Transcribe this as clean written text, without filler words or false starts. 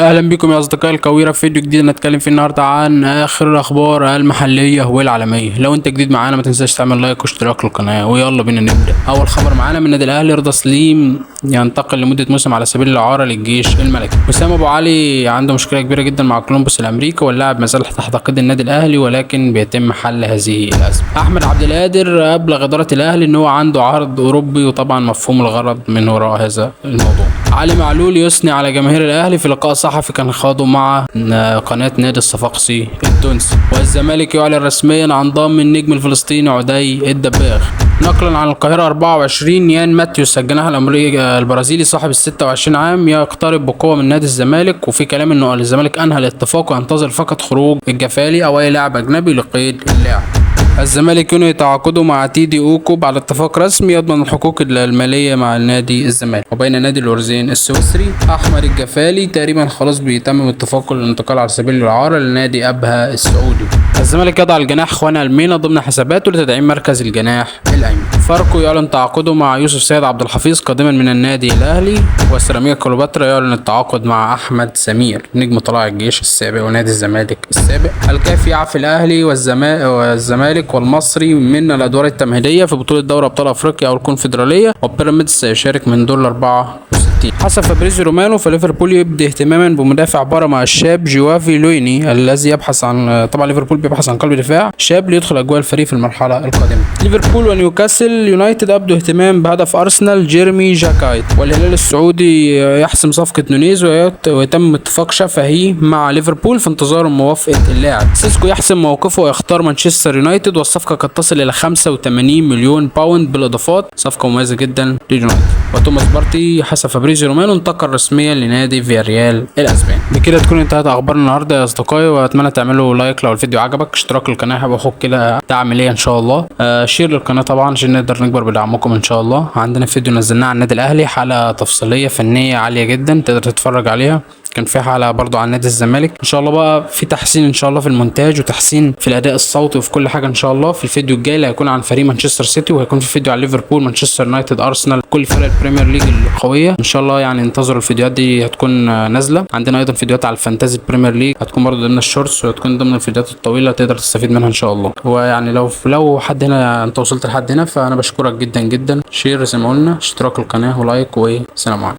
اهلا بكم يا اصدقائي الكويره في فيديو جديد نتكلم فيه النهارده عن اخر الاخبار المحليه والعالميه. لو انت جديد معانا ما تنساش تعمل لايك واشتراك للقناه، ويلا بينا نبدا. اول خبر معانا من النادي الاهلي: رضا سليم ينتقل لمده موسم على سبيل الاعاره للجيش الملكي. وسام ابو علي عنده مشكله كبيره جدا مع كولومبوس الامريكي، واللاعب ما زال تحت قيد النادي الاهلي ولكن بيتم حل هذه الازمه. احمد عبد القادر ابلغ اداره الاهلي ان هو عنده عرض اوروبي، وطبعا مفهوم الغرض من وراء هذا الموضوع. علي معلول يثني على جماهير الاهلي في لقاء صحفي كان خاضه مع قناه نادي الصفاقسي التونسي. والزمالك يعلن رسميا عن ضم النجم الفلسطيني عدي الدباغ. نقلا عن القاهره 24، يان ماتيوس الجناح البرازيلي صاحب ال 26 عام يقترب بقوه من نادي الزمالك، وفي كلام انه الزمالك انهى الاتفاق وينتظر فقط خروج الجفالي او اي لاعب اجنبي لقيد اللاعب. الزمالك ينهي تعاقده مع تيدي اوكوب على اتفاق رسمي يضمن الحقوق الماليه مع النادي الزمالك. وبين نادي الأورزين السويسري احمد الجفالي تقريبا خلاص بيتم اتفاقه للانتقال على سبيل الاعاره لنادي ابها السعودي. الزمالك يضع الجناح خوان المينا ضمن حساباته لتدعيم مركز الجناح الايمن. فاركو يعلن تعاقده مع يوسف سيد عبد الحفيظ قادما من النادي الاهلي. وسيراميكا كليوباترا يعلن التعاقد مع احمد سمير نجم طلائع الجيش السابق ونادي الزمالك السابق. الكاف يعفي الاهلي والزمالك والمصري من الادوار التمهيديه في بطوله دوري ابطال افريقيا او الكونفدراليه، وبيراميدز سيشارك من دور 64. حسب فابريزيو رومانو فليفربول يبدي اهتماما بمدافع بارما الشاب جوافي لويني الذي يبحث عن، طبعا ليفربول بيبحث عن قلب دفاع شاب ليدخل اجواء الفريق في المرحله القادمه. ليفربول ونيوكاسل يونايتد ابدوا اهتمام بهدف ارسنال جيرمي جاكايت. والهلال السعودي يحسم صفقه نونيز ويتم اتفاق شفهي مع ليفربول في انتظار موافقه اللاعب. سيسكو يحسم موقفه ويختار مانشستر يونايتد، والصفقه قد تصل الى 85 مليون باوند بالاضافات، صفقه مميزه جدا لليونايتد. وتوماس بارتي حسب فابريزيو رومانو انتقل رسميا لنادي فياريال الاسباني. بكده تكون انتهت اخبار النهارده يا اصدقائي، واتمنى تعملوا لايك لو الفيديو عجبك، اشتراك للقناه هيبقى اخوك كده دعم ليا ان شاء الله، شير للقناه طبعا عشان نقدر نكبر بدعمكم ان شاء الله. عندنا فيديو نزلناه عن النادي الاهلي، حلقه تفصيليه فنيه عاليه جدا تقدر تتفرج عليها. كان في حلقه برضو عن نادي الزمالك. ان شاء الله بقى في تحسين ان شاء الله في المونتاج وتحسين في الاداء الصوتي وفي كل حاجه ان شاء الله. في الفيديو الجاي اللي هيكون عن فريق مانشستر سيتي، وهيكون في فيديو عن ليفربول مانشستر يونايتد ارسنال كل فرق البريمير ليج القويه ان شاء الله. يعني انتظروا الفيديوهات دي هتكون نازله. عندنا ايضا فيديوهات على الفانتازي البريمير ليج هتكون برضو ضمن الشورتس، وهتكون ضمن الفيديوهات الطويله تقدر تستفيد منها ان شاء الله. ويعني لو حد هنا انت وصلت لحد هنا فانا بشكرك جدا جدا. شير زي ما قلنا، اشتراك القناه ولايك، والسلام عليكم.